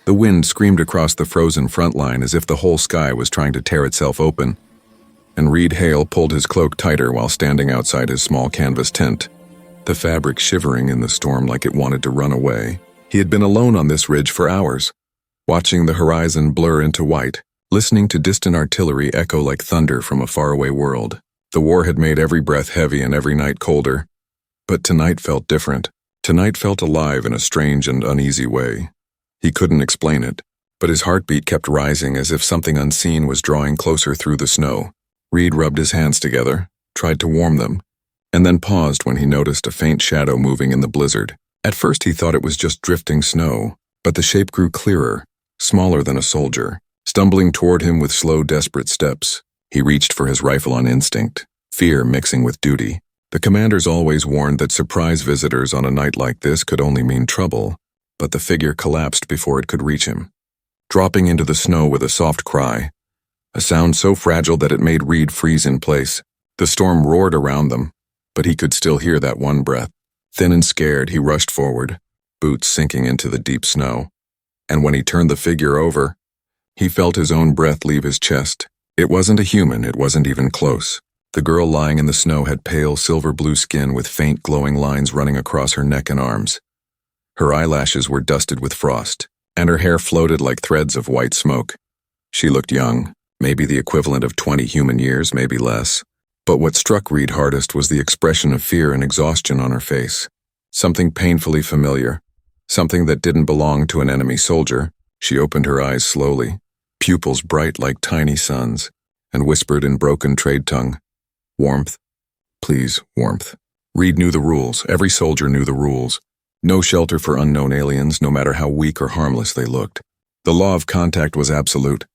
The wind screamed across the frozen front line as if the whole sky was trying to tear itself open, and Reed Hale pulled his cloak tighter while standing outside his small canvas tent, the fabric shivering in the storm like it wanted to run away. He had been alone on this ridge for hours, watching the horizon blur into white, listening to distant artillery echo like thunder from a faraway world. The war had made every breath heavy and every night colder, but tonight felt different. Tonight felt alive in a strange and uneasy way. He couldn't explain it, but his heartbeat kept rising as if something unseen was drawing closer through the snow. Reed rubbed his hands together, tried to warm them, and then paused when he noticed a faint shadow moving in the blizzard. At first he thought it was just drifting snow, but the shape grew clearer, smaller than a soldier, stumbling toward him with slow, desperate steps. He reached for his rifle on instinct, fear mixing with duty. The commanders always warned that surprise visitors on a night like this could only mean trouble, but the figure collapsed before it could reach him, dropping into the snow with a soft cry, a sound so fragile that it made Reed freeze in place. The storm roared around them, but he could still hear that one breath. Thin and scared, he rushed forward, boots sinking into the deep snow. And when he turned the figure over, he felt his own breath leave his chest. It wasn't a human, it wasn't even close. The girl lying in the snow had pale silver-blue skin with faint glowing lines running across her neck and arms. Her eyelashes were dusted with frost, and her hair floated like threads of white smoke. She looked young, maybe the equivalent of 20 human years, maybe less. But what struck Reed hardest was the expression of fear and exhaustion on her face. Something painfully familiar, something that didn't belong to an enemy soldier. She opened her eyes slowly, pupils bright like tiny suns, and whispered in broken trade tongue, "Warmth. Please, warmth." Reed knew the rules. Every soldier knew the rules. No shelter for unknown aliens, no matter how weak or harmless they looked. The law of contact was absolute,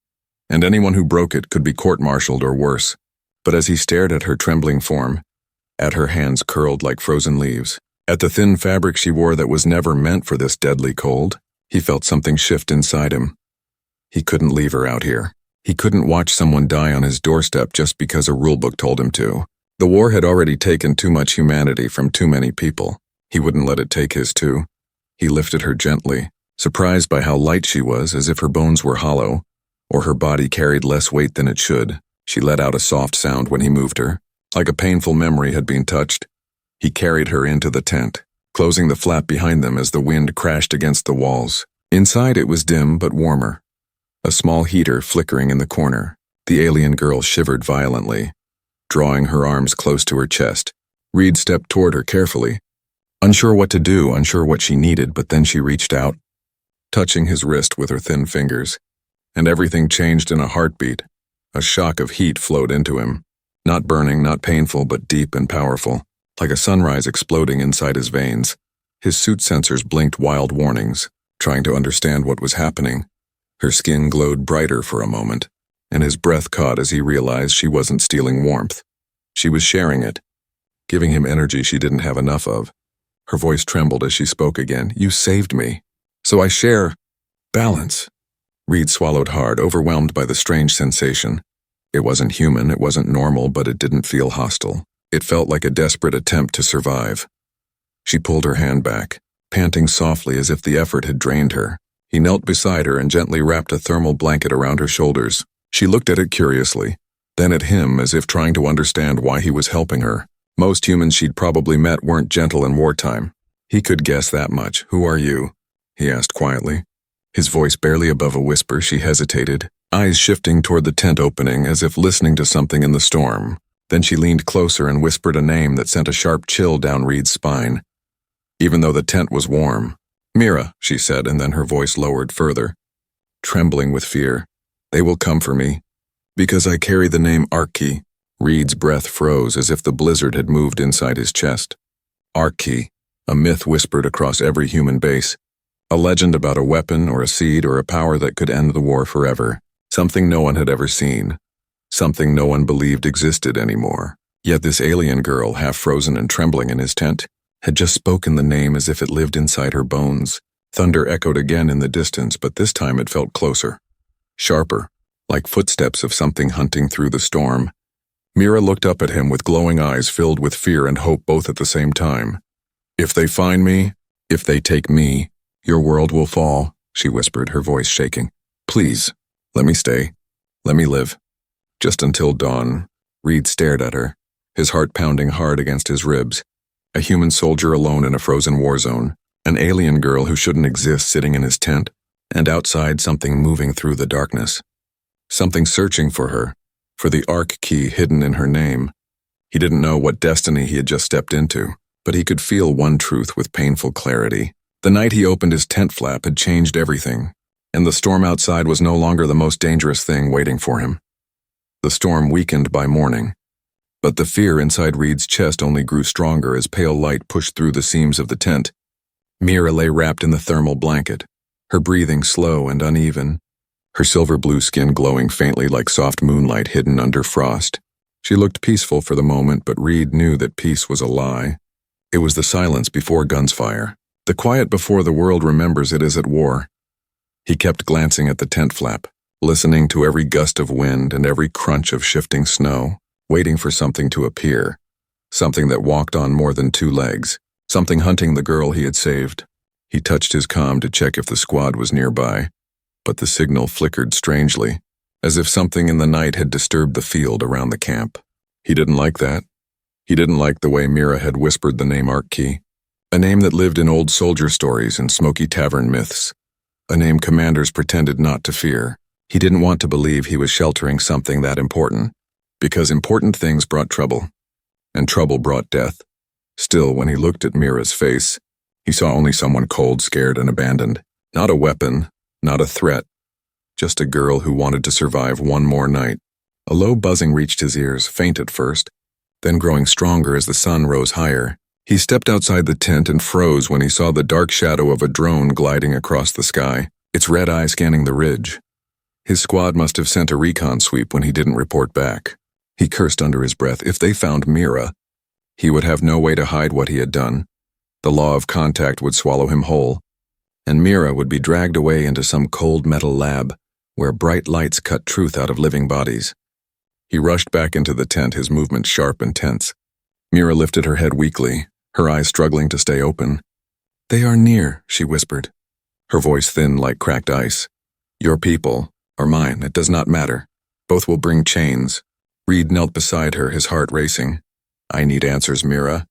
and anyone who broke it could be court-martialed or worse. But as he stared at her trembling form, at her hands curled like frozen leaves, at the thin fabric she wore that was never meant for this deadly cold, he felt something shift inside him. He couldn't leave her out here. He couldn't watch someone die on his doorstep just because a rulebook told him to. The war had already taken too much humanity from too many people. He wouldn't let it take his too. He lifted her gently, surprised by how light she was, as if her bones were hollow, or her body carried less weight than it should. She let out a soft sound when he moved her, like a painful memory had been touched. He carried her into the tent, closing the flap behind them as the wind crashed against the walls. Inside it was dim but warmer, a small heater flickering in the corner. The alien girl shivered violently, drawing her arms close to her chest. Reed stepped toward her carefully, unsure what to do, unsure what she needed, but then she reached out, touching his wrist with her thin fingers, and everything changed in a heartbeat. A shock of heat flowed into him, not burning, not painful, but deep and powerful, like a sunrise exploding inside his veins. His suit sensors blinked wild warnings, trying to understand what was happening. Her skin glowed brighter for a moment, and his breath caught as he realized she wasn't stealing warmth. She was sharing it, giving him energy she didn't have enough of. Her voice trembled as she spoke again. "You saved me. So I share balance." Reed swallowed hard, overwhelmed by the strange sensation. It wasn't human, it wasn't normal, but it didn't feel hostile. It felt like a desperate attempt to survive. She pulled her hand back, panting softly as if the effort had drained her. He knelt beside her and gently wrapped a thermal blanket around her shoulders. She looked at it curiously, then at him as if trying to understand why he was helping her. Most humans she'd probably met weren't gentle in wartime. He could guess that much. "Who are you?" he asked quietly. His voice barely above a whisper. She hesitated, eyes shifting toward the tent opening as if listening to something in the storm. Then she leaned closer and whispered a name that sent a sharp chill down Reed's spine, even though the tent was warm. "Mira," she said, and then her voice lowered further, trembling with fear. "They will come for me, because I carry the name Arki." Reed's breath froze as if the blizzard had moved inside his chest. Arki, a myth whispered across every human base. A legend about a weapon or a seed or a power that could end the war forever. Something no one had ever seen. Something no one believed existed anymore. Yet this alien girl, half frozen and trembling in his tent, had just spoken the name as if it lived inside her bones. Thunder echoed again in the distance, but this time it felt closer, sharper, like footsteps of something hunting through the storm. Mira looked up at him with glowing eyes filled with fear and hope both at the same time. "If they find me, if they take me, your world will fall." she whispered, her voice shaking. Please, let me stay. Let me live. Just until dawn. Reed stared at her, his heart pounding hard against his ribs. A human soldier alone in a frozen war zone, an alien girl who shouldn't exist sitting in his tent, and outside something moving through the darkness. Something searching for her, for the arc key hidden in her name. He didn't know what destiny he had just stepped into, but he could feel one truth with painful clarity. The night he opened his tent flap had changed everything, and the storm outside was no longer the most dangerous thing waiting for him. The storm weakened by morning, but the fear inside Reed's chest only grew stronger as pale light pushed through the seams of the tent. Mira lay wrapped in the thermal blanket, her breathing slow and uneven, her silver-blue skin glowing faintly like soft moonlight hidden under frost. She looked peaceful for the moment, but Reed knew that peace was a lie. It was the silence before gunfire, the quiet before the world remembers it is at war. He kept glancing at the tent flap, listening to every gust of wind and every crunch of shifting snow, waiting for something to appear, something that walked on more than two legs, something hunting the girl he had saved. He touched his comm to check if the squad was nearby, but the signal flickered strangely, as if something in the night had disturbed the field around the camp. He didn't like that. He didn't like the way Mira had whispered the name Arc-Key, a name that lived in old soldier stories and smoky tavern myths, a name commanders pretended not to fear. He didn't want to believe he was sheltering something that important, because important things brought trouble, and trouble brought death. Still, when he looked at Mira's face, he saw only someone cold, scared, and abandoned. Not a weapon, not a threat, just a girl who wanted to survive one more night. A low buzzing reached his ears, faint at first, then growing stronger as the sun rose higher. He stepped outside the tent and froze when he saw the dark shadow of a drone gliding across the sky, its red eye scanning the ridge. His squad must have sent a recon sweep when he didn't report back. He cursed under his breath. If they found Mira, he would have no way to hide what he had done. The law of contact would swallow him whole, and Mira would be dragged away into some cold metal lab where bright lights cut truth out of living bodies. He rushed back into the tent, his movements sharp and tense. Mira lifted her head weakly, her eyes struggling to stay open. "They are near," she whispered, her voice thin like cracked ice. "Your people, or mine, it does not matter. Both will bring chains." Reed knelt beside her, his heart racing. "I need answers, Mira.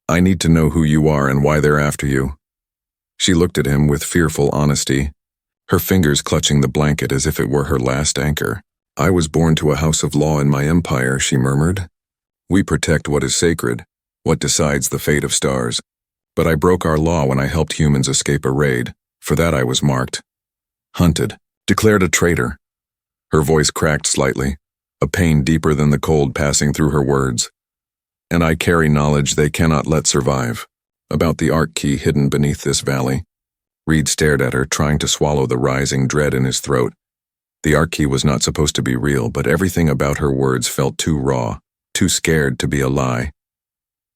I need to know who you are and why they're after you." She looked at him with fearful honesty, her fingers clutching the blanket as if it were her last anchor. "I was born to a house of law in my empire," she murmured. "We protect what is sacred, what decides the fate of stars. But I broke our law when I helped humans escape a raid. For that I was marked. Hunted. Declared a traitor." Her voice cracked slightly, a pain deeper than the cold passing through her words. "And I carry knowledge they cannot let survive, about the Arc-Key hidden beneath this valley." Reed stared at her, trying to swallow the rising dread in his throat. The Arc-Key was not supposed to be real, but everything about her words felt too raw, too scared to be a lie.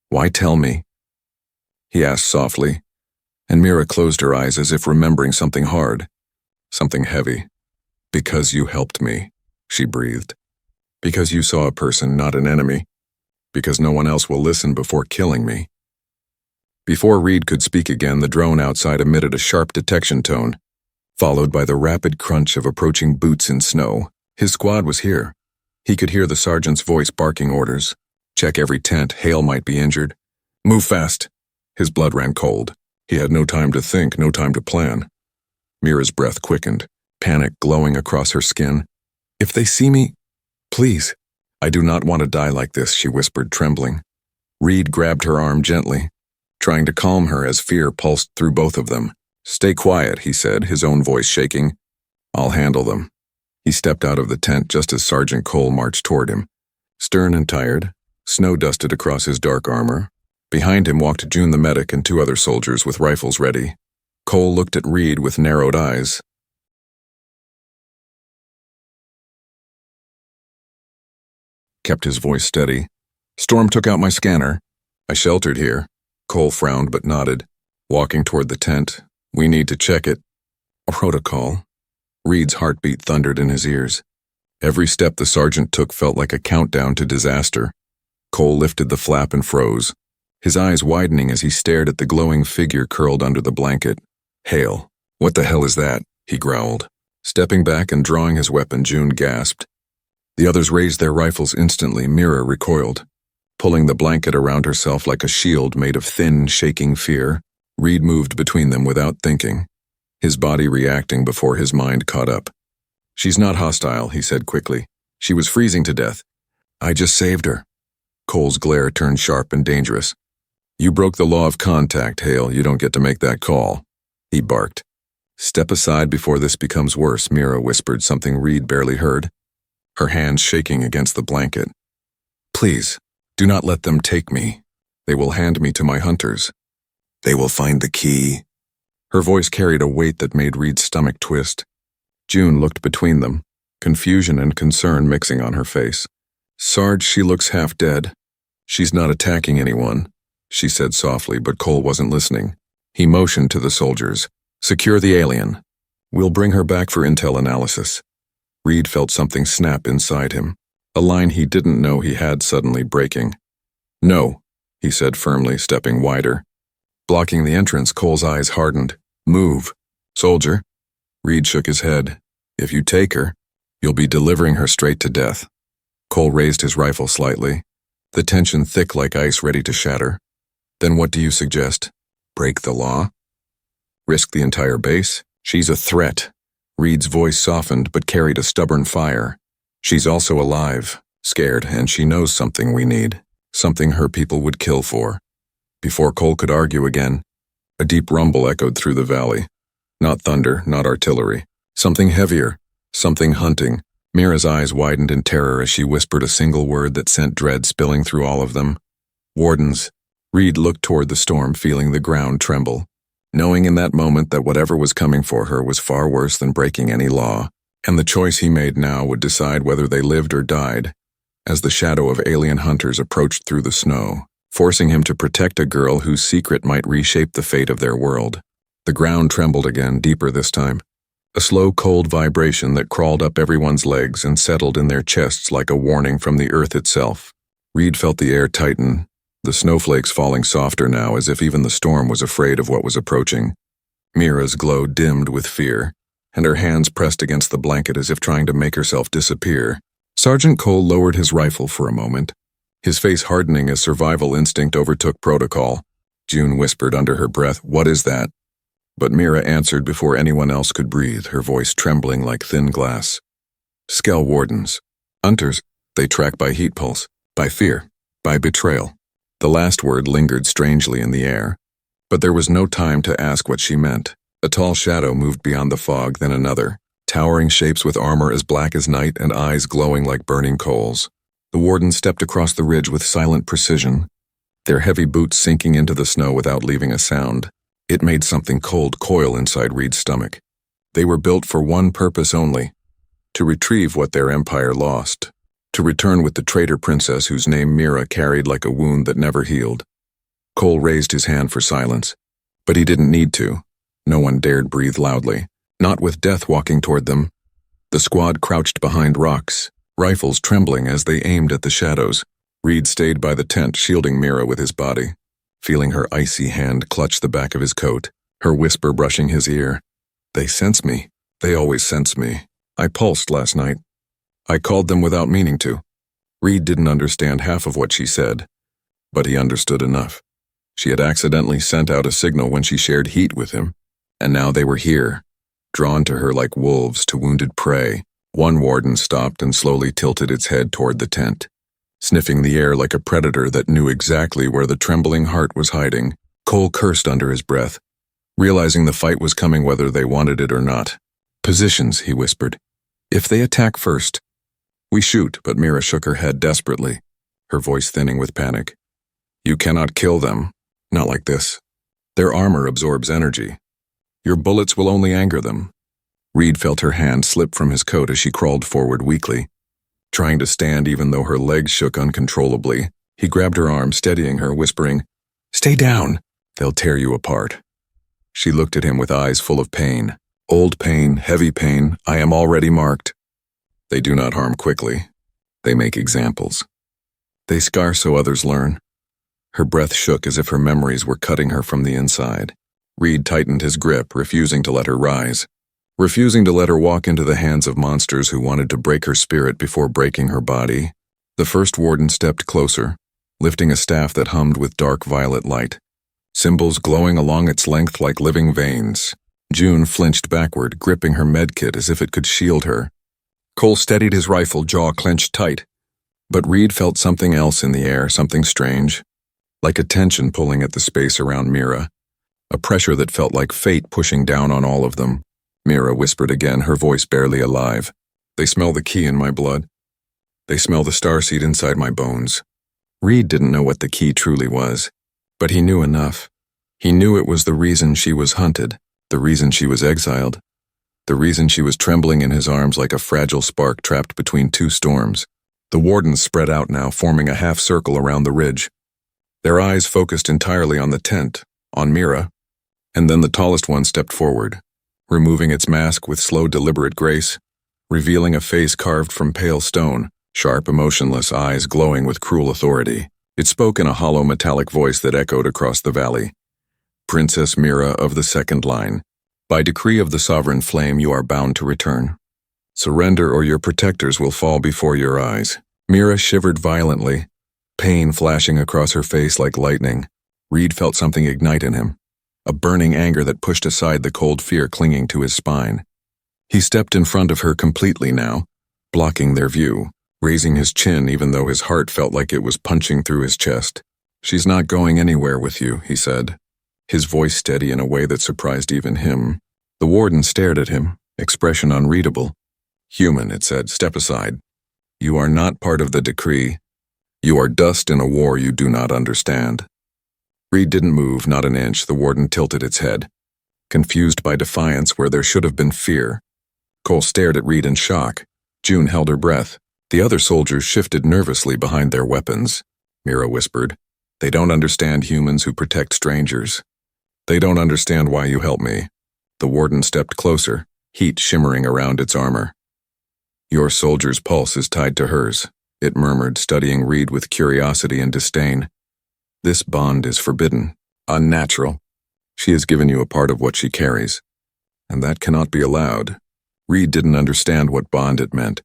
"Why tell me?" he asked softly, and Mira closed her eyes as if remembering something hard, something heavy. "Because you helped me," she breathed. "Because you saw a person, not an enemy. Because no one else will listen before killing me." Before Reed could speak again, the drone outside emitted a sharp detection tone, followed by the rapid crunch of approaching boots in snow. His squad was here. He could hear the sergeant's voice barking orders. "Check every tent, Hale might be injured. Move fast." His blood ran cold. He had no time to think, no time to plan. Mira's breath quickened, panic glowing across her skin. "If they see me, please." "I do not want to die like this," she whispered, trembling. Reed grabbed her arm gently, trying to calm her as fear pulsed through both of them. "Stay quiet," he said, his own voice shaking. "I'll handle them." He stepped out of the tent just as Sergeant Cole marched toward him. Stern and tired, snow dusted across his dark armor. Behind him walked June the medic and two other soldiers with rifles ready. Cole looked at Reed with narrowed eyes. Kept his voice steady. "Storm took out my scanner. I sheltered here." Cole frowned but nodded, walking toward the tent. "We need to check it." "Protocol." Reed's heartbeat thundered in his ears. Every step the sergeant took felt like a countdown to disaster. Cole lifted the flap and froze, his eyes widening as he stared at the glowing figure curled under the blanket. "Hale, what the hell is that?" he growled. Stepping back and drawing his weapon, June gasped. The others raised their rifles instantly. Mira recoiled. Pulling the blanket around herself like a shield made of thin, shaking fear, Reed moved between them without thinking, his body reacting before his mind caught up. "She's not hostile," he said quickly. "She was freezing to death. I just saved her." Cole's glare turned sharp and dangerous. "You broke the law of contact, Hale. You don't get to make that call," he barked. "Step aside before this becomes worse," Mira whispered, something Reed barely heard, her hands shaking against the blanket. "Please, do not let them take me. They will hand me to my hunters. They will find the key." Her voice carried a weight that made Reed's stomach twist. June looked between them, confusion and concern mixing on her face. "Sarge, she looks half dead. She's not attacking anyone," she said softly, but Cole wasn't listening. He motioned to the soldiers. "Secure the alien. We'll bring her back for intel analysis." Reed felt something snap inside him, a line he didn't know he had suddenly breaking. "No," he said firmly, stepping wider. Blocking the entrance, Cole's eyes hardened. "Move. Soldier." Reed shook his head. "If you take her, you'll be delivering her straight to death." Cole raised his rifle slightly, the tension thick like ice ready to shatter. "Then what do you suggest? Break the law? Risk the entire base? She's a threat." Reed's voice softened but carried a stubborn fire. "She's also alive, scared, and she knows something we need, something her people would kill for." Before Cole could argue again, a deep rumble echoed through the valley. Not thunder, not artillery. Something heavier, something hunting. Mira's eyes widened in terror as she whispered a single word that sent dread spilling through all of them. "Wardens." Reed looked toward the storm, feeling the ground tremble, knowing in that moment that whatever was coming for her was far worse than breaking any law, and the choice he made now would decide whether they lived or died, as the shadow of alien hunters approached through the snow, forcing him to protect a girl whose secret might reshape the fate of their world. The ground trembled again, deeper this time. A slow, cold vibration that crawled up everyone's legs and settled in their chests like a warning from the earth itself. Reed felt the air tighten, the snowflakes falling softer now as if even the storm was afraid of what was approaching. Mira's glow dimmed with fear, and her hands pressed against the blanket as if trying to make herself disappear. Sergeant Cole lowered his rifle for a moment, his face hardening as survival instinct overtook protocol. June whispered under her breath, "What is that?" But Mira answered before anyone else could breathe, her voice trembling like thin glass. "Skell wardens. Hunters. They track by heat pulse, by fear, by betrayal." The last word lingered strangely in the air, but there was no time to ask what she meant. A tall shadow moved beyond the fog, then another, towering shapes with armor as black as night and eyes glowing like burning coals. The wardens stepped across the ridge with silent precision, their heavy boots sinking into the snow without leaving a sound. It made something cold coil inside Reed's stomach. They were built for one purpose only: to retrieve what their empire lost, to return with the traitor princess whose name Mira carried like a wound that never healed. Cole raised his hand for silence, but he didn't need to. No one dared breathe loudly, not with death walking toward them. The squad crouched behind rocks, rifles trembling as they aimed at the shadows. Reed stayed by the tent, shielding Mira with his body, feeling her icy hand clutch the back of his coat, her whisper brushing his ear. "They sense me. They always sense me. I pulsed last night. I called them without meaning to." Reed didn't understand half of what she said, but he understood enough. She had accidentally sent out a signal when she shared heat with him, and now they were here, drawn to her like wolves to wounded prey. One warden stopped and slowly tilted its head toward the tent, sniffing the air like a predator that knew exactly where the trembling heart was hiding. Cole cursed under his breath, realizing the fight was coming whether they wanted it or not. "Positions," he whispered. "If they attack first, we shoot." But Mira shook her head desperately, her voice thinning with panic. "You cannot kill them. Not like this. Their armor absorbs energy. Your bullets will only anger them." Reed felt her hand slip from his coat as she crawled forward weakly, trying to stand even though her legs shook uncontrollably. He grabbed her arm, steadying her, whispering, "Stay down. They'll tear you apart." She looked at him with eyes full of pain. "Old pain, heavy pain. I am already marked." "They do not harm quickly. They make examples. They scar so others learn." Her breath shook as if her memories were cutting her from the inside. Reed tightened his grip, refusing to let her rise. refusing to let her walk into the hands of monsters who wanted to break her spirit before breaking her body. The first warden stepped closer, lifting a staff that hummed with dark violet light, symbols glowing along its length like living veins. June flinched backward, gripping her medkit as if it could shield her. Cole steadied his rifle, jaw clenched tight. But Reed felt something else in the air, something strange, like a tension pulling at the space around Mira, a pressure that felt like fate pushing down on all of them. Mira whispered again, her voice barely alive. "They smell the key in my blood. They smell the starseed inside my bones." Reed didn't know what the key truly was, but he knew enough. He knew it was the reason she was hunted, the reason she was exiled, the reason she was trembling in his arms like a fragile spark trapped between two storms. The wardens spread out now, forming a half circle around the ridge. Their eyes focused entirely on the tent, on Mira, and then the tallest one stepped forward, removing its mask with slow, deliberate grace, revealing a face carved from pale stone, sharp, emotionless eyes glowing with cruel authority. It spoke in a hollow metallic voice that echoed across the valley. "Princess Mira of the Second Line, by decree of the Sovereign Flame you are bound to return. Surrender or your protectors will fall before your eyes." Mira shivered violently, pain flashing across her face like lightning. Reed felt something ignite in him, a burning anger that pushed aside the cold fear clinging to his spine. He stepped in front of her completely now, blocking their view, raising his chin even though his heart felt like it was punching through his chest. "She's not going anywhere with you," he said, his voice steady in a way that surprised even him. The warden stared at him, expression unreadable. "Human," it said, "step aside. You are not part of the decree. You are dust in a war you do not understand." Reed didn't move, not an inch. The warden tilted its head, confused by defiance where there should have been fear. Cole stared at Reed in shock. June held her breath. The other soldiers shifted nervously behind their weapons. Mira whispered, "They don't understand humans who protect strangers. They don't understand why you help me." The warden stepped closer, heat shimmering around its armor. "Your soldier's pulse is tied to hers," it murmured, studying Reed with curiosity and disdain. "This bond is forbidden, unnatural. She has given you a part of what she carries, and that cannot be allowed." Reed didn't understand what bond it meant,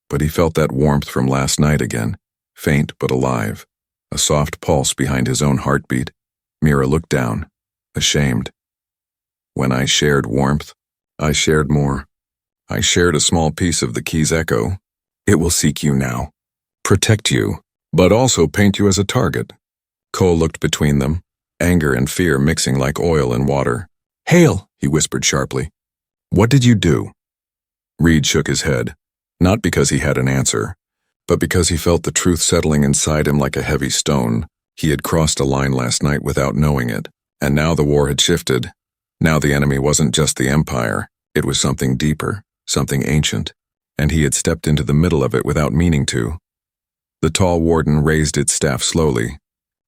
but he felt that warmth from last night again, faint but alive, a soft pulse behind his own heartbeat. Mira looked down, ashamed. "When I shared warmth, I shared more. I shared a small piece of the key's echo. It will seek you now, protect you, but also paint you as a target." Cole looked between them, anger and fear mixing like oil and water. "Hale," he whispered sharply. "What did you do?" Reed shook his head, not because he had an answer, but because he felt the truth settling inside him like a heavy stone. He had crossed a line last night without knowing it, and now the war had shifted. Now the enemy wasn't just the Empire, it was something deeper, something ancient, and he had stepped into the middle of it without meaning to. The tall warden raised its staff slowly,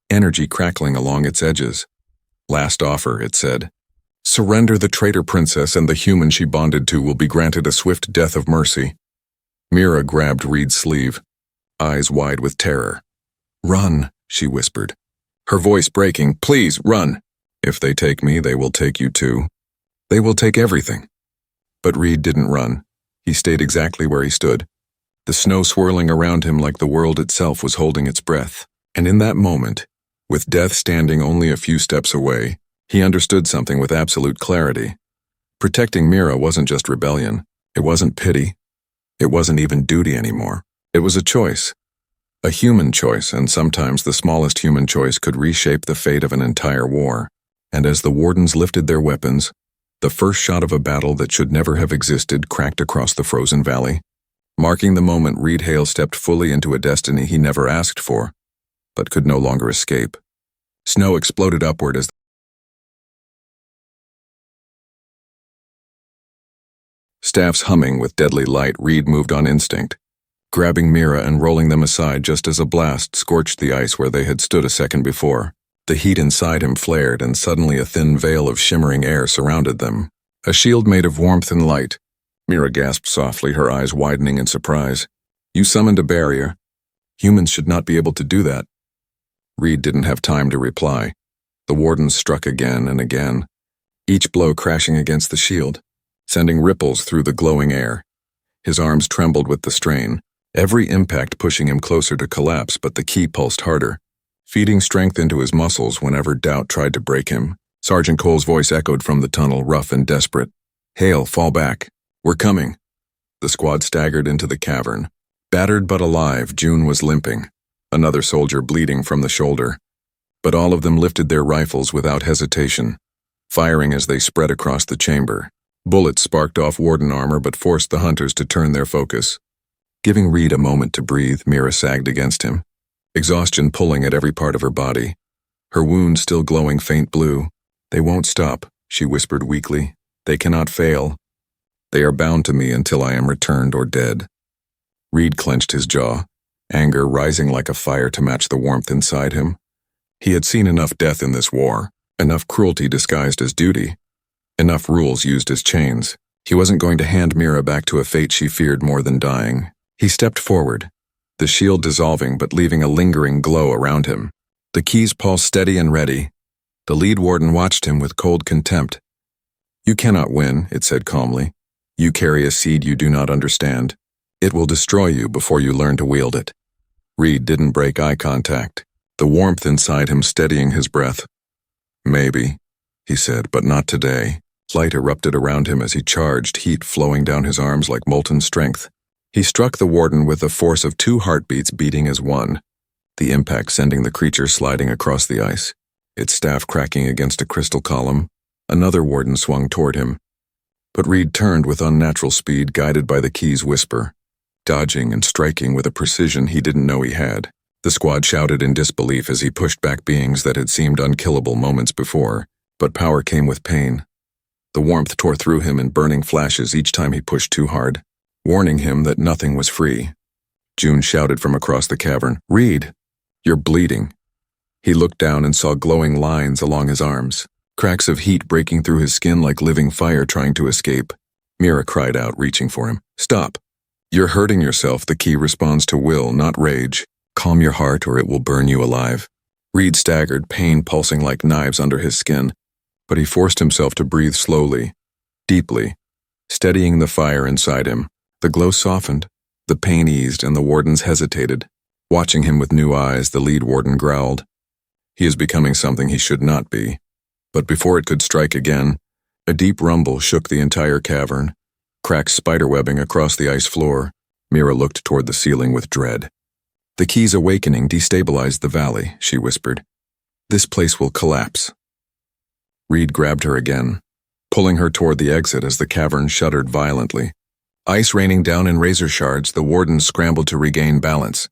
energy crackling along its edges. "Last offer," it said. "Surrender the traitor princess, and the human she bonded to will be granted a swift death of mercy." Mira grabbed Reed's sleeve, eyes wide with terror. "Run," she whispered, her voice breaking. "Please, run. If they take me, they will take you too. They will take everything." But Reed didn't run. He stayed exactly where he stood, the snow swirling around him like the world itself was holding its breath. And in that moment, with death standing only a few steps away, he understood something with absolute clarity. Protecting Mira wasn't just rebellion. It wasn't pity. It wasn't even duty anymore. It was a choice. A human choice, and sometimes the smallest human choice could reshape the fate of an entire war. And as the wardens lifted their weapons, the first shot of a battle that should never have existed cracked across the frozen valley. Marking the moment, Reed Hale stepped fully into a destiny he never asked for, but could no longer escape. Snow exploded upward as staffs humming with deadly light. Reed moved on instinct, grabbing Mira and rolling them aside just as a blast scorched the ice where they had stood a second before. The heat inside him flared, and suddenly a thin veil of shimmering air surrounded them, a shield made of warmth and light. Mira gasped softly, her eyes widening in surprise. "You summoned a barrier. Humans should not be able to do that." Reed didn't have time to reply. The wardens struck again and again, each blow crashing against the shield, sending ripples through the glowing air. His arms trembled with the strain, every impact pushing him closer to collapse, but the key pulsed harder, feeding strength into his muscles whenever doubt tried to break him. Sergeant Cole's voice echoed from the tunnel, rough and desperate. "Hale, fall back. We're coming." The squad staggered into the cavern. Battered but alive, June was limping, another soldier bleeding from the shoulder. But all of them lifted their rifles without hesitation, firing as they spread across the chamber. Bullets sparked off warden armor but forced the hunters to turn their focus. Giving Reed a moment to breathe, Mira sagged against him, exhaustion pulling at every part of her body, her wound still glowing faint blue. "They won't stop," she whispered weakly. "They cannot fail. They are bound to me until I am returned or dead." Reed clenched his jaw, anger rising like a fire to match the warmth inside him. He had seen enough death in this war, enough cruelty disguised as duty, enough rules used as chains. He wasn't going to hand Mira back to a fate she feared more than dying. He stepped forward, the shield dissolving but leaving a lingering glow around him. The key's pulse steady and ready. The lead warden watched him with cold contempt. "You cannot win," it said calmly. "You carry a seed you do not understand. It will destroy you before you learn to wield it." Reed didn't break eye contact, the warmth inside him steadying his breath. "Maybe," he said, "but not today." Light erupted around him as he charged, heat flowing down his arms like molten strength. He struck the warden with the force of 2 heartbeats beating as one, the impact sending the creature sliding across the ice, its staff cracking against a crystal column. Another warden swung toward him. But Reed turned with unnatural speed, guided by the key's whisper, dodging and striking with a precision he didn't know he had. The squad shouted in disbelief as he pushed back beings that had seemed unkillable moments before, but power came with pain. The warmth tore through him in burning flashes each time he pushed too hard, warning him that nothing was free. June shouted from across the cavern, "Reed, you're bleeding." He looked down and saw glowing lines along his arms, cracks of heat breaking through his skin like living fire trying to escape. Mira cried out, reaching for him. "Stop. You're hurting yourself." The key responds to will, not rage. "Calm your heart or it will burn you alive." Reed staggered, pain pulsing like knives under his skin, but he forced himself to breathe slowly, deeply, steadying the fire inside him. The glow softened, the pain eased, and the wardens hesitated. Watching him with new eyes, the lead warden growled. He is becoming something he should not be. But before it could strike again, a deep rumble shook the entire cavern, cracks spiderwebbing across the ice floor. Mira looked toward the ceiling with dread. "The key's awakening destabilized the valley," she whispered. "This place will collapse." Reed grabbed her again, pulling her toward the exit as the cavern shuddered violently. Ice raining down in razor shards, the wardens scrambled to regain balance.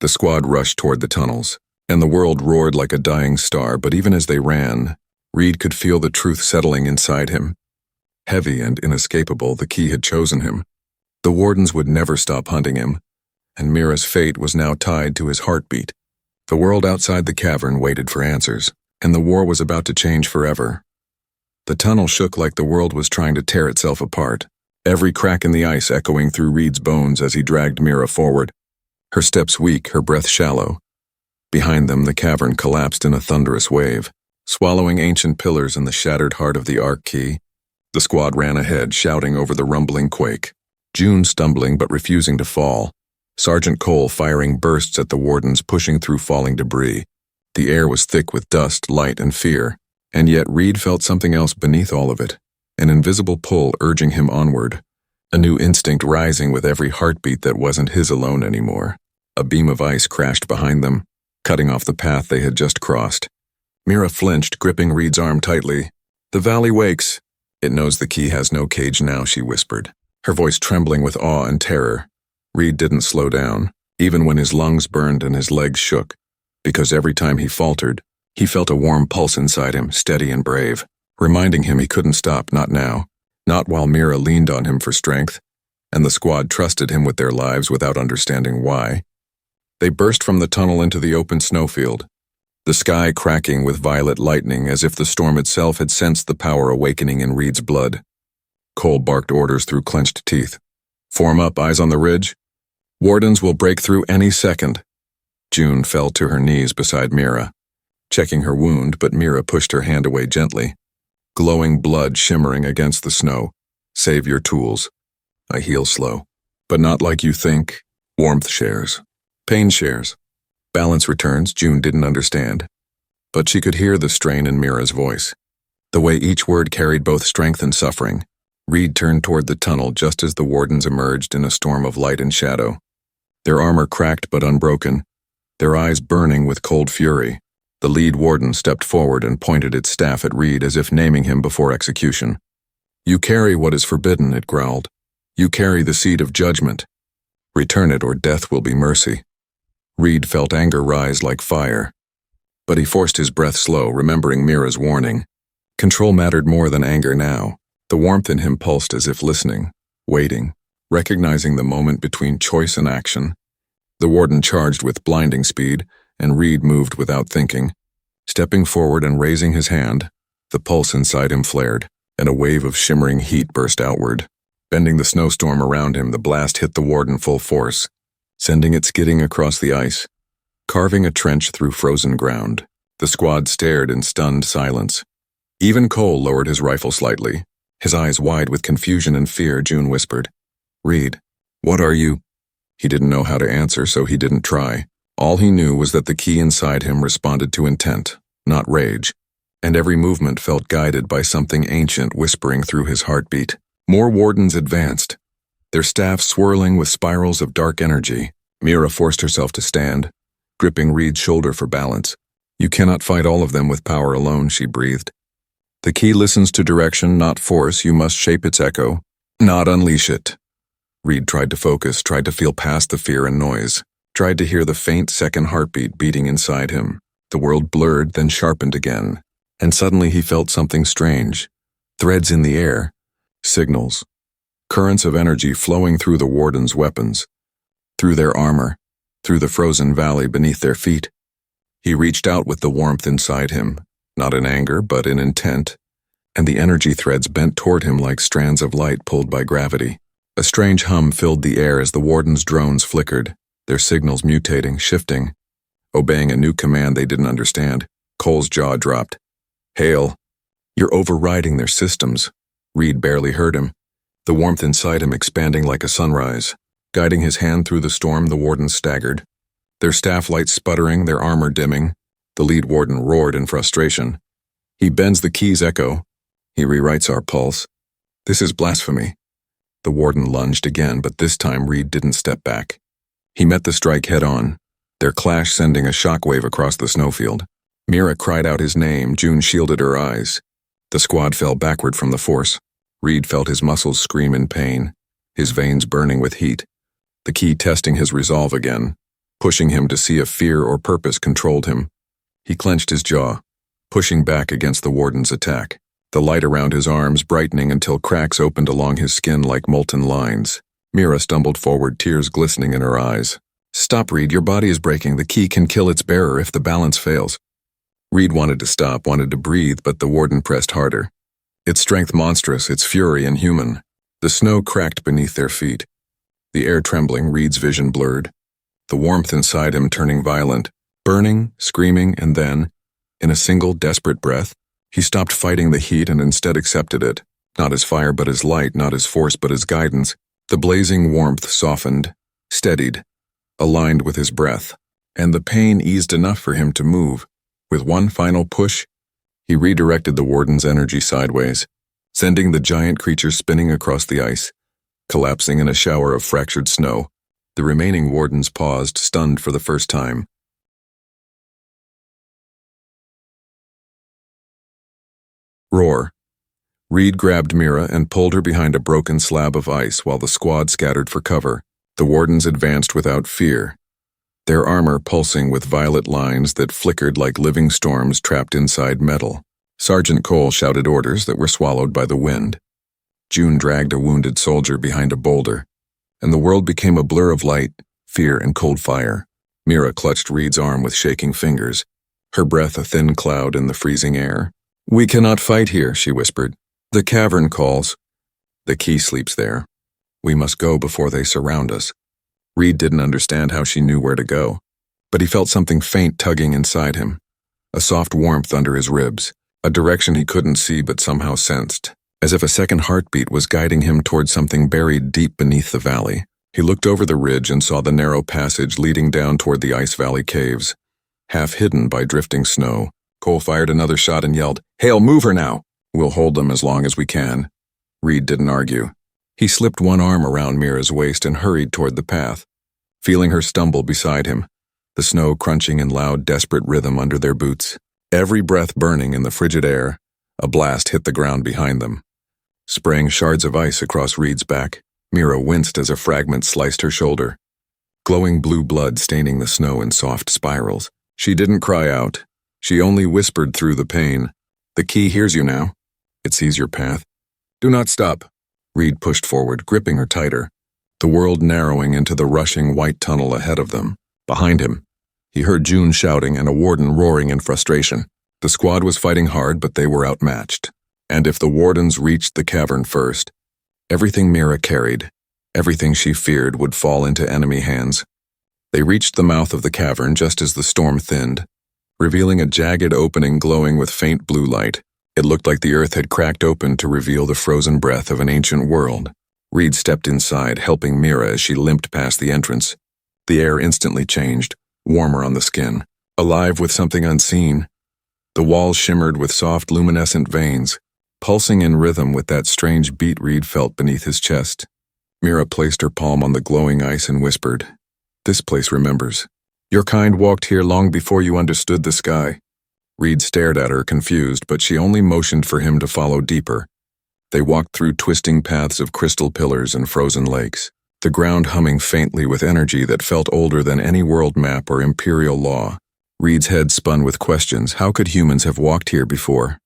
The squad rushed toward the tunnels, and the world roared like a dying star, but even as they ran, Reed could feel the truth settling inside him. Heavy and inescapable, the key had chosen him. The wardens would never stop hunting him, and Mira's fate was now tied to his heartbeat. The world outside the cavern waited for answers, and the war was about to change forever. The tunnel shook like the world was trying to tear itself apart, every crack in the ice echoing through Reed's bones as he dragged Mira forward, her steps weak, her breath shallow. Behind them, the cavern collapsed in a thunderous wave, swallowing ancient pillars in the shattered heart of the Ark Key. The squad ran ahead, shouting over the rumbling quake. June stumbling but refusing to fall. Sergeant Cole firing bursts at the wardens, pushing through falling debris. The air was thick with dust, light, and fear, and yet Reed felt something else beneath all of it, an invisible pull urging him onward, a new instinct rising with every heartbeat that wasn't his alone anymore. A beam of ice crashed behind them, cutting off the path they had just crossed. Mira flinched, gripping Reed's arm tightly. "The valley wakes. It knows the key has no cage now," she whispered, her voice trembling with awe and terror. Reed didn't slow down, even when his lungs burned and his legs shook, because every time he faltered, he felt a warm pulse inside him, steady and brave, reminding him he couldn't stop, not now, not while Mira leaned on him for strength, and the squad trusted him with their lives without understanding why. They burst from the tunnel into the open snowfield, the sky cracking with violet lightning as if the storm itself had sensed the power awakening in Reed's blood. Cole barked orders through clenched teeth. "Form up, eyes on the ridge. Wardens will break through any second." June fell to her knees beside Mira, checking her wound, but Mira pushed her hand away gently, glowing blood shimmering against the snow. Save your tools. I heal slow. But not like you think. Warmth shares. Pain shares. Balance returns. June didn't understand. But she could hear the strain in Mira's voice. The way each word carried both strength and suffering. Reed turned toward the tunnel just as the wardens emerged in a storm of light and shadow. Their armor cracked but unbroken, their eyes burning with cold fury. The lead warden stepped forward and pointed its staff at Reed as if naming him before execution. You carry what is forbidden, it growled. You carry the seed of judgment. Return it or death will be mercy. Reed felt anger rise like fire. But he forced his breath slow, remembering Mira's warning. Control mattered more than anger now. The warmth in him pulsed as if listening, waiting, recognizing the moment between choice and action. The warden charged with blinding speed, and Reed moved without thinking. Stepping forward and raising his hand, the pulse inside him flared, and a wave of shimmering heat burst outward. Bending the snowstorm around him, the blast hit the warden full force, sending it skidding across the ice, carving a trench through frozen ground. The squad stared in stunned silence. Even Cole lowered his rifle slightly, his eyes wide with confusion and fear. June whispered, Reed, what are you? He didn't know how to answer, so he didn't try. All he knew was that the key inside him responded to intent, not rage, and every movement felt guided by something ancient whispering through his heartbeat. More wardens advanced, their staffs swirling with spirals of dark energy. Mira forced herself to stand, gripping Reed's shoulder for balance. You cannot fight all of them with power alone, she breathed. The key listens to direction, not force. You must shape its echo, not unleash it. Reed tried to focus, tried to feel past the fear and noise, tried to hear the faint second heartbeat beating inside him. The world blurred, then sharpened again, and suddenly he felt something strange. Threads in the air, signals, currents of energy flowing through the warden's weapons, through their armor, through the frozen valley beneath their feet. He reached out with the warmth inside him, not in anger, but in intent, and the energy threads bent toward him like strands of light pulled by gravity. A strange hum filled the air as the warden's drones flickered, their signals mutating, shifting, obeying a new command they didn't understand. Cole's jaw dropped. Hail. You're overriding their systems. Reed barely heard him, the warmth inside him expanding like a sunrise. Guiding his hand through the storm, the wardens staggered, their staff lights sputtering, their armor dimming. The lead warden roared in frustration. He bends the key's echo. He rewrites our pulse. This is blasphemy. The warden lunged again, but this time Reed didn't step back. He met the strike head-on, their clash sending a shockwave across the snowfield. Mira cried out his name. June shielded her eyes. The squad fell backward from the force. Reed felt his muscles scream in pain, his veins burning with heat. The key testing his resolve again, pushing him to see if fear or purpose controlled him. He clenched his jaw, pushing back against the warden's attack, the light around his arms brightening until cracks opened along his skin like molten lines. Mira stumbled forward, tears glistening in her eyes. Stop, Reed, your body is breaking. The key can kill its bearer if the balance fails. Reed wanted to stop, wanted to breathe, but the warden pressed harder. Its strength monstrous, its fury inhuman. The snow cracked beneath their feet. The air trembling, Reed's vision blurred. The warmth inside him turning violent, burning, screaming, and then, in a single desperate breath, he stopped fighting the heat and instead accepted it. Not as fire but as light, not as force but as guidance. The blazing warmth softened, steadied, aligned with his breath, and the pain eased enough for him to move. With one final push, he redirected the warden's energy sideways, sending the giant creature spinning across the ice, collapsing in a shower of fractured snow. The remaining wardens paused, stunned for the first time. Roar. Reed grabbed Mira and pulled her behind a broken slab of ice while the squad scattered for cover. The wardens advanced without fear, their armor pulsing with violet lines that flickered like living storms trapped inside metal. Sergeant Cole shouted orders that were swallowed by the wind. June dragged a wounded soldier behind a boulder, and the world became a blur of light, fear, and cold fire. Mira clutched Reed's arm with shaking fingers, her breath a thin cloud in the freezing air. We cannot fight here, she whispered. The cavern calls. The key sleeps there. We must go before they surround us. Reed didn't understand how she knew where to go, but he felt something faint tugging inside him, a soft warmth under his ribs, a direction he couldn't see but somehow sensed. as if a second heartbeat was guiding him toward something buried deep beneath the valley. He looked over the ridge and saw the narrow passage leading down toward the Ice Valley caves. Half hidden by drifting snow, Cole fired another shot and yelled, "Hale, move her now! We'll hold them as long as we can." Reed didn't argue. He slipped one arm around Mira's waist and hurried toward the path, feeling her stumble beside him, the snow crunching in loud, desperate rhythm under their boots. Every breath burning in the frigid air, a blast hit the ground behind them, spraying shards of ice across Reed's back. Mira winced as a fragment sliced her shoulder, glowing blue blood staining the snow in soft spirals. She didn't cry out. She only whispered through the pain, "The key hears you now. It sees your path. Do not stop." Reed pushed forward, gripping her tighter, the world narrowing into the rushing white tunnel ahead of them. Behind him, he heard June shouting and a warden roaring in frustration. The squad was fighting hard, but they were outmatched. And if the wardens reached the cavern first, everything Mira carried, everything she feared, would fall into enemy hands. They reached the mouth of the cavern just as the storm thinned, revealing a jagged opening glowing with faint blue light. It looked like the earth had cracked open to reveal the frozen breath of an ancient world. Reed stepped inside, helping Mira as she limped past the entrance. The air instantly changed, warmer on the skin, alive with something unseen. The walls shimmered with soft, luminescent veins, pulsing in rhythm with that strange beat Reed felt beneath his chest. Mira placed her palm on the glowing ice and whispered, "This place remembers. Your kind walked here long before you understood the sky." Reed stared at her, confused, but she only motioned for him to follow deeper. They walked through twisting paths of crystal pillars and frozen lakes, the ground humming faintly with energy that felt older than any world map or imperial law. Reed's head spun with questions. How could humans have walked here before?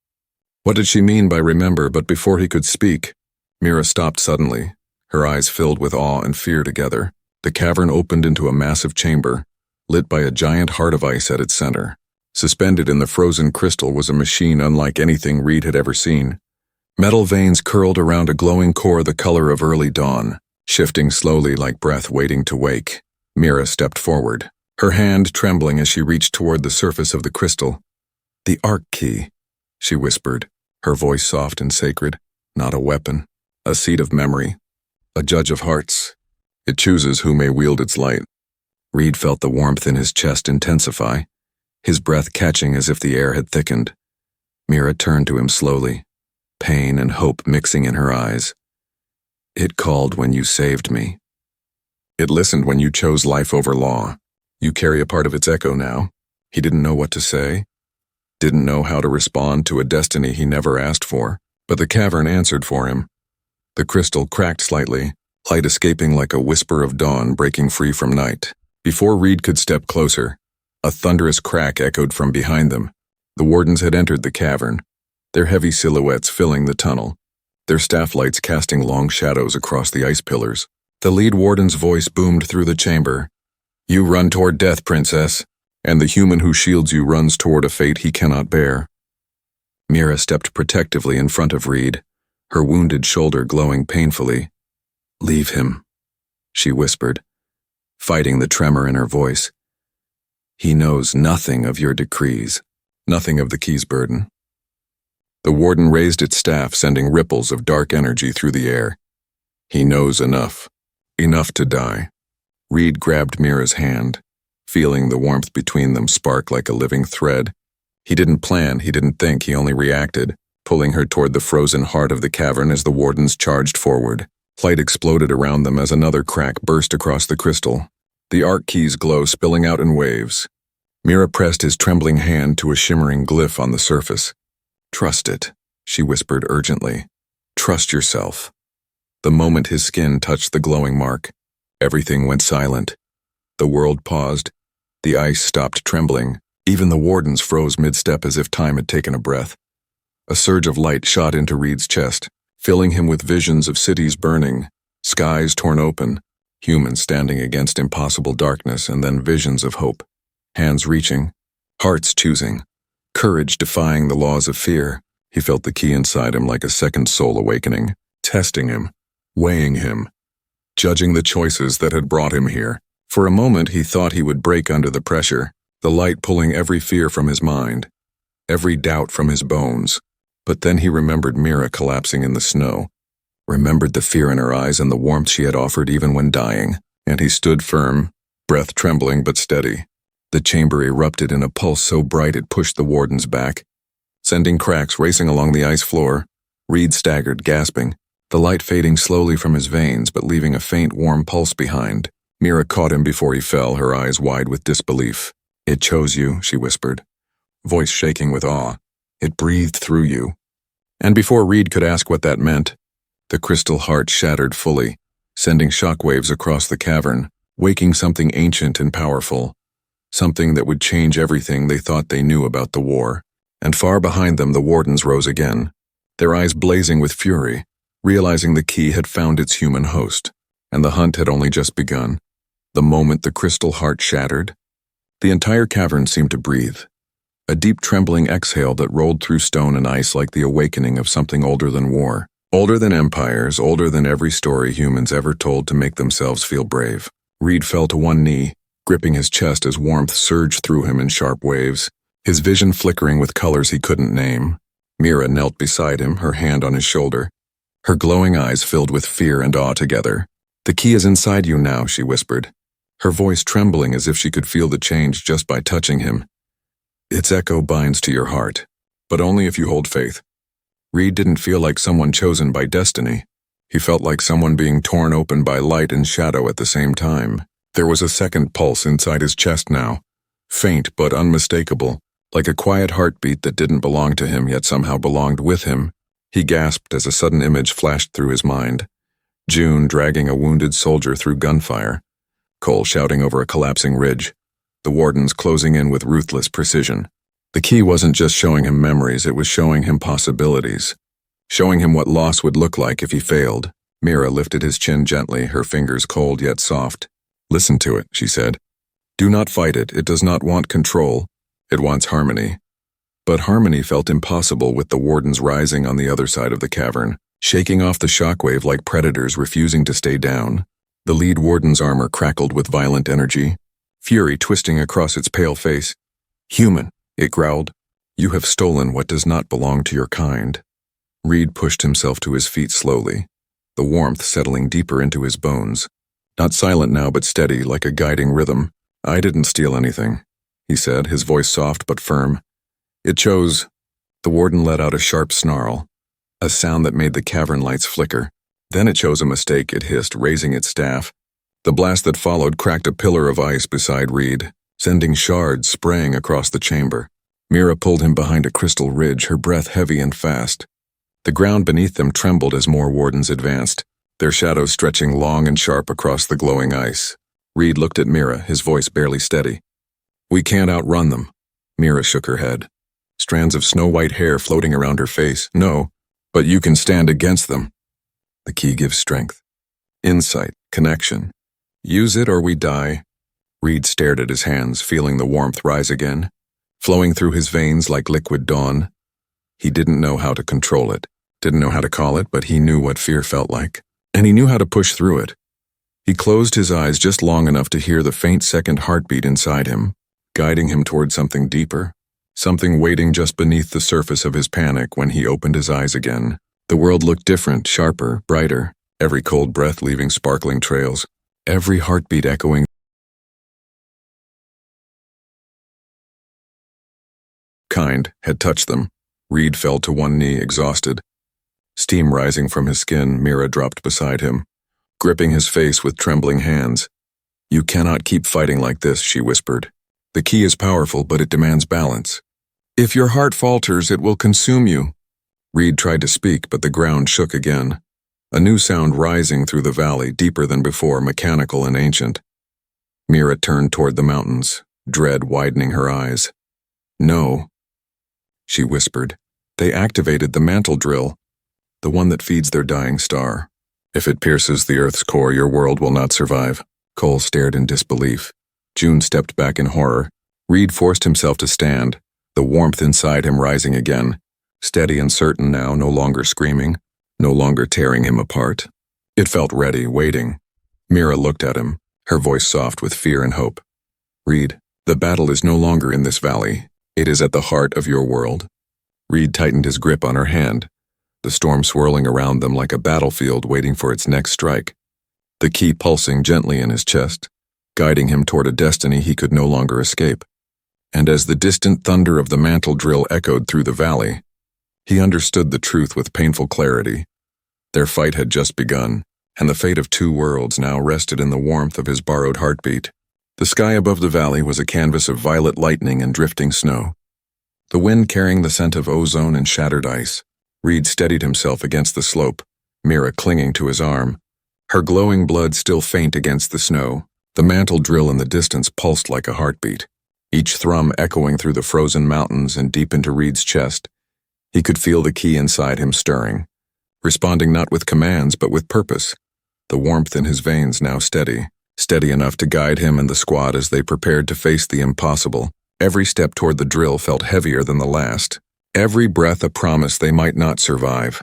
What did she mean by remember? But before he could speak, Mira stopped suddenly, her eyes filled with awe and fear together. The cavern opened into a massive chamber, lit by a giant heart of ice at its center. Suspended in the frozen crystal was a machine unlike anything Reed had ever seen. Metal veins curled around a glowing core the color of early dawn, shifting slowly like breath waiting to wake. Mira stepped forward, her hand trembling as she reached toward the surface of the crystal. "The Arc Key," she whispered, her voice soft and sacred. "Not a weapon, a seed of memory, a judge of hearts. It chooses who may wield its light." Reed felt the warmth in his chest intensify, his breath catching as if the air had thickened. Mira turned to him slowly, pain and hope mixing in her eyes. "It called when you saved me. It listened when you chose life over law. You carry a part of its echo now." He didn't know what to say, didn't know how to respond to a destiny he never asked for, but the cavern answered for him. The crystal cracked slightly, light escaping like a whisper of dawn breaking free from night. Before Reed could step closer, a thunderous crack echoed from behind them. The wardens had entered the cavern, their heavy silhouettes filling the tunnel, their staff lights casting long shadows across the ice pillars. The lead warden's voice boomed through the chamber. "You run toward death, princess, and the human who shields you runs toward a fate he cannot bear." Mira stepped protectively in front of Reed, her wounded shoulder glowing painfully. "Leave him," she whispered, fighting the tremor in her voice. "He knows nothing of your decrees, nothing of the key's burden." The warden raised its staff, sending ripples of dark energy through the air. "He knows enough, enough to die." Reed grabbed Mira's hand, feeling the warmth between them spark like a living thread. He didn't plan, he didn't think, he only reacted, pulling her toward the frozen heart of the cavern as the wardens charged forward. Light exploded around them as another crack burst across the crystal, the arc key's glow spilling out in waves. Mira pressed his trembling hand to a shimmering glyph on the surface. "Trust it," she whispered urgently. "Trust yourself." The moment his skin touched the glowing mark, everything went silent. The world paused. The ice stopped trembling. Even the wardens froze mid-step as if time had taken a breath. A surge of light shot into Reed's chest, filling him with visions of cities burning, skies torn open, humans standing against impossible darkness, and then visions of hope. Hands reaching, hearts choosing, courage defying the laws of fear. He felt the key inside him like a second soul awakening, testing him, weighing him, judging the choices that had brought him here. For a moment he thought he would break under the pressure, the light pulling every fear from his mind, every doubt from his bones. But then he remembered Mira collapsing in the snow, remembered the fear in her eyes and the warmth she had offered even when dying, and he stood firm, breath trembling but steady. The chamber erupted in a pulse so bright it pushed the wardens back, sending cracks racing along the ice floor. Reed staggered, gasping, the light fading slowly from his veins but leaving a faint, warm pulse behind. Mira caught him before he fell, her eyes wide with disbelief. "It chose you," she whispered, voice shaking with awe. "It breathed through you." And before Reed could ask what that meant, the crystal heart shattered fully, sending shockwaves across the cavern, waking something ancient and powerful, something that would change everything they thought they knew about the war. And far behind them the wardens rose again, their eyes blazing with fury, realizing the key had found its human host, and the hunt had only just begun. The moment the crystal heart shattered, the entire cavern seemed to breathe, a deep trembling exhale that rolled through stone and ice like the awakening of something older than war, older than empires, older than every story humans ever told to make themselves feel brave. Reed fell to one knee, gripping his chest as warmth surged through him in sharp waves, his vision flickering with colors he couldn't name. Mira knelt beside him, her hand on his shoulder, her glowing eyes filled with fear and awe together. "The key is inside you now," she whispered, her voice trembling as if she could feel the change just by touching him. "Its echo binds to your heart, but only if you hold faith." Reed didn't feel like someone chosen by destiny. He felt like someone being torn open by light and shadow at the same time. There was a second pulse inside his chest now, faint but unmistakable, like a quiet heartbeat that didn't belong to him yet somehow belonged with him. He gasped as a sudden image flashed through his mind. June dragging a wounded soldier through gunfire, Cole shouting over a collapsing ridge, the wardens closing in with ruthless precision. The key wasn't just showing him memories, it was showing him possibilities, showing him what loss would look like if he failed. Mira lifted his chin gently, her fingers cold yet soft. "Listen to it," she said. "Do not fight it. It does not want control. It wants harmony." But harmony felt impossible with the wardens rising on the other side of the cavern, shaking off the shockwave like predators refusing to stay down. The lead warden's armor crackled with violent energy, fury twisting across its pale face. "Human," it growled. "You have stolen what does not belong to your kind." Reed pushed himself to his feet slowly, the warmth settling deeper into his bones. Not silent now, but steady, like a guiding rhythm. "I didn't steal anything," he said, his voice soft but firm. "It chose." The warden let out a sharp snarl, a sound that made the cavern lights flicker. "Then it chose a mistake," it hissed, raising its staff. The blast that followed cracked a pillar of ice beside Reed, sending shards spraying across the chamber. Mira pulled him behind a crystal ridge, her breath heavy and fast. The ground beneath them trembled as more wardens advanced, their shadows stretching long and sharp across the glowing ice. Reed looked at Mira, his voice barely steady. "We can't outrun them." Mira shook her head, strands of snow-white hair floating around her face. "No, but you can stand against them." "The key gives strength, insight, connection. Use it or we die." Reed stared at his hands, feeling the warmth rise again, flowing through his veins like liquid dawn. He didn't know how to control it, didn't know how to call it, but he knew what fear felt like, and he knew how to push through it. He closed his eyes just long enough to hear the faint second heartbeat inside him, guiding him toward something deeper, something waiting just beneath the surface of his panic. When he opened his eyes again, the world looked different, sharper, brighter, every cold breath leaving sparkling trails, every heartbeat echoing. Kind had touched them. Reed fell to one knee, exhausted. Steam rising from his skin, Mira dropped beside him, gripping his face with trembling hands. "You cannot keep fighting like this," she whispered. "The key is powerful, but it demands balance. If your heart falters, it will consume you." Reed tried to speak, but the ground shook again, a new sound rising through the valley, deeper than before, mechanical and ancient. Mira turned toward the mountains, dread widening her eyes. "No," she whispered. "They activated the mantle drill, the one that feeds their dying star. If it pierces the Earth's core, your world will not survive." Cole stared in disbelief. June stepped back in horror. Reed forced himself to stand, the warmth inside him rising again, steady and certain now, no longer screaming, no longer tearing him apart. It felt ready, waiting. Mira looked at him, her voice soft with fear and hope. "Reed, the battle is no longer in this valley. It is at the heart of your world. Reed tightened his grip on her hand, the storm swirling around them like a battlefield waiting for its next strike, the key pulsing gently in his chest, guiding him toward a destiny he could no longer escape. And as the distant thunder of the mantle drill echoed through the valley, he understood the truth with painful clarity. Their fight had just begun, and the fate of two worlds now rested in the warmth of his borrowed heartbeat. The sky above the valley was a canvas of violet lightning and drifting snow, the wind carrying the scent of ozone and shattered ice. Reed steadied himself against the slope, Mira clinging to his arm, her glowing blood still faint against the snow. The mantle drill in the distance pulsed like a heartbeat, each thrum echoing through the frozen mountains and deep into Reed's chest. He could feel the key inside him stirring, responding not with commands but with purpose, the warmth in his veins now steady enough to guide him and the squad as they prepared to face the impossible. Every step toward the drill felt heavier than the last, every breath a promise they might not survive.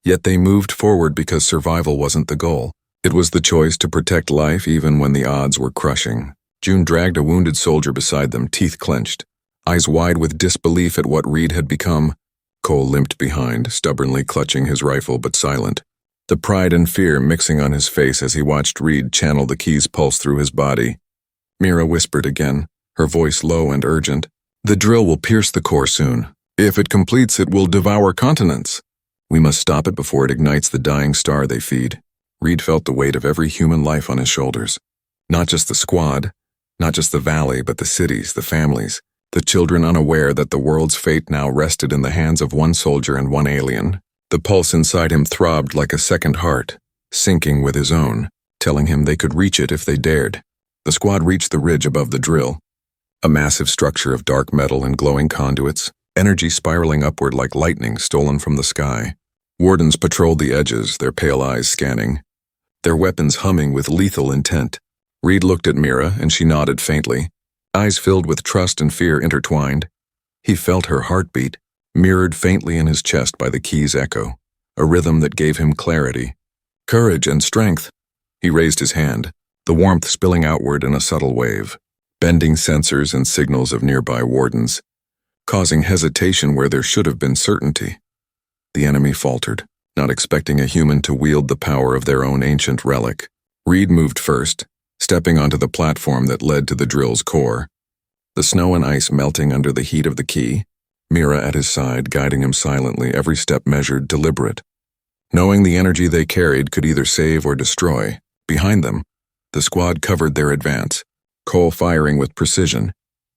Yet they moved forward because survival wasn't the goal. It was the choice to protect life even when the odds were crushing. June dragged a wounded soldier beside them, teeth clenched, eyes wide with disbelief at what Reed had become. Cole limped behind, stubbornly clutching his rifle but silent, the pride and fear mixing on his face as he watched Reed channel the key's pulse through his body. Mira whispered again, her voice low and urgent. "The drill will pierce the core soon. If it completes, it will devour continents. We must stop it before it ignites the dying star they feed." Reed felt the weight of every human life on his shoulders. Not just the squad, not just the valley, but the cities, the families, the children unaware that the world's fate now rested in the hands of one soldier and one alien. The pulse inside him throbbed like a second heart, syncing with his own, telling him they could reach it if they dared. The squad reached the ridge above the drill, a massive structure of dark metal and glowing conduits, energy spiraling upward like lightning stolen from the sky. Wardens patrolled the edges, their pale eyes scanning, their weapons humming with lethal intent. Reed looked at Mira, and she nodded faintly, eyes filled with trust and fear intertwined. He felt her heartbeat, mirrored faintly in his chest by the key's echo, a rhythm that gave him clarity, courage, and strength. He raised his hand, the warmth spilling outward in a subtle wave, bending sensors and signals of nearby wardens, causing hesitation where there should have been certainty. The enemy faltered, not expecting a human to wield the power of their own ancient relic. Reed moved first, stepping onto the platform that led to the drill's core, the snow and ice melting under the heat of the key, Mira at his side guiding him silently, every step measured, deliberate. Knowing the energy they carried could either save or destroy, behind them, the squad covered their advance, Cole firing with precision,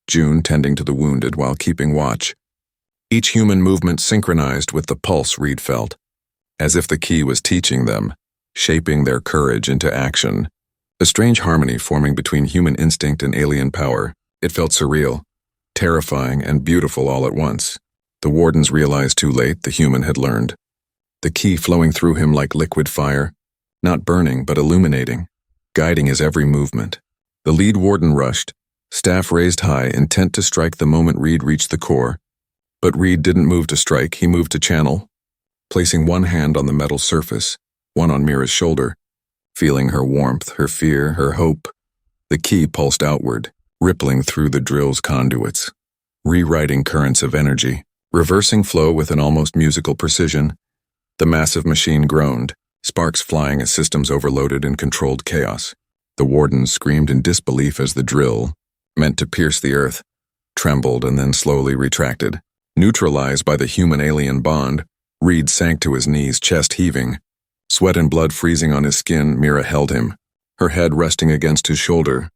June tending to the wounded while keeping watch. Each human movement synchronized with the pulse Reed felt, as if the key was teaching them, shaping their courage into action. A strange harmony forming between human instinct and alien power. It felt surreal, terrifying, and beautiful all at once. The wardens realized too late the human had learned, the key flowing through him like liquid fire, not burning but illuminating, guiding his every movement. The lead warden rushed, staff raised high, intent to strike the moment Reed reached the core. But Reed didn't move to strike, he moved to channel, placing one hand on the metal surface, one on Mira's shoulder, feeling her warmth, her fear, her hope. The key pulsed outward, rippling through the drill's conduits, rewriting currents of energy, reversing flow with an almost musical precision. The massive machine groaned, sparks flying as systems overloaded in controlled chaos. The wardens screamed in disbelief as the drill, meant to pierce the earth, trembled and then slowly retracted. Neutralized by the human-alien bond, Reed sank to his knees, chest heaving. Sweat and blood freezing on his skin, Mira held him, her head resting against his shoulder,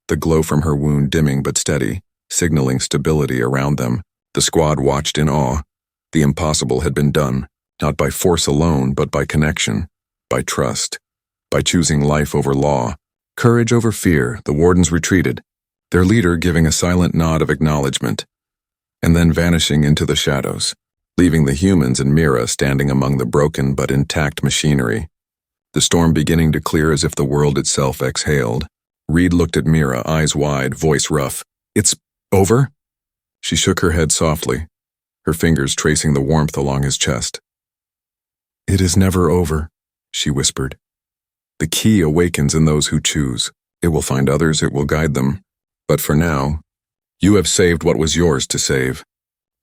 the glow from her wound dimming but steady, signaling stability around them. The squad watched in awe. The impossible had been done, not by force alone, but by connection, by trust, by choosing life over law, courage over fear. The wardens retreated, their leader giving a silent nod of acknowledgement, and then vanishing into the shadows, leaving the humans and Mira standing among the broken but intact machinery. The storm beginning to clear as if the world itself exhaled. Reed looked at Mira, eyes wide, voice rough. "It's over?" She shook her head softly, her fingers tracing the warmth along his chest. "It is never over," she whispered. "The key awakens in those who choose. It will find others, it will guide them. But for now, you have saved what was yours to save."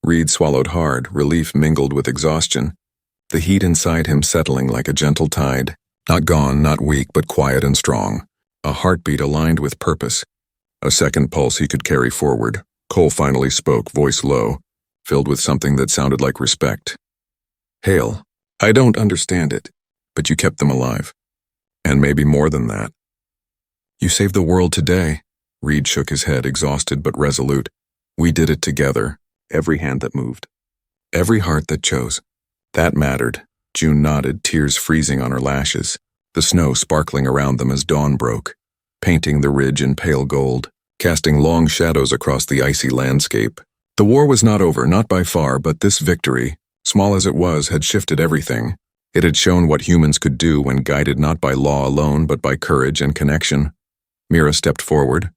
Reed swallowed hard, relief mingled with exhaustion, the heat inside him settling like a gentle tide, not gone, not weak, but quiet and strong, a heartbeat aligned with purpose, a second pulse he could carry forward. Cole finally spoke, voice low, filled with something that sounded like respect. "Hale, I don't understand it, but you kept them alive. And maybe more than that. You saved the world today." Reed shook his head, exhausted but resolute. "We did it together, every hand that moved, every heart that chose. That mattered." June nodded, tears freezing on her lashes, the snow sparkling around them as dawn broke, painting the ridge in pale gold, casting long shadows across the icy landscape. The war was not over, not by far, but this victory, small as it was, had shifted everything. It had shown what humans could do when guided not by law alone but by courage and connection. Mira stepped forward,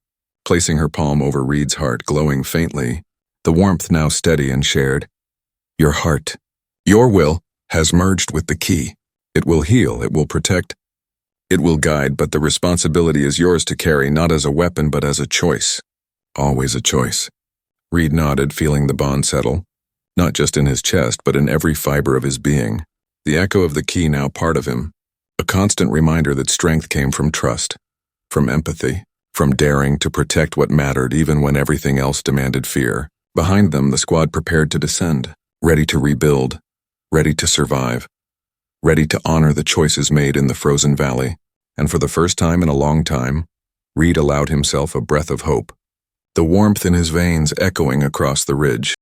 placing her palm over Reed's heart, glowing faintly, the warmth now steady and shared. "Your heart, your will, has merged with the key. It will heal, it will protect, it will guide, but the responsibility is yours to carry, not as a weapon but as a choice. Always a choice." Reed nodded, feeling the bond settle, not just in his chest but in every fiber of his being, the echo of the key now part of him, a constant reminder that strength came from trust, from empathy, from daring to protect what mattered even when everything else demanded fear. Behind them, the squad prepared to descend, ready to rebuild, ready to survive, ready to honor the choices made in the frozen valley. And for the first time in a long time, Reed allowed himself a breath of hope, the warmth in his veins echoing across the ridge.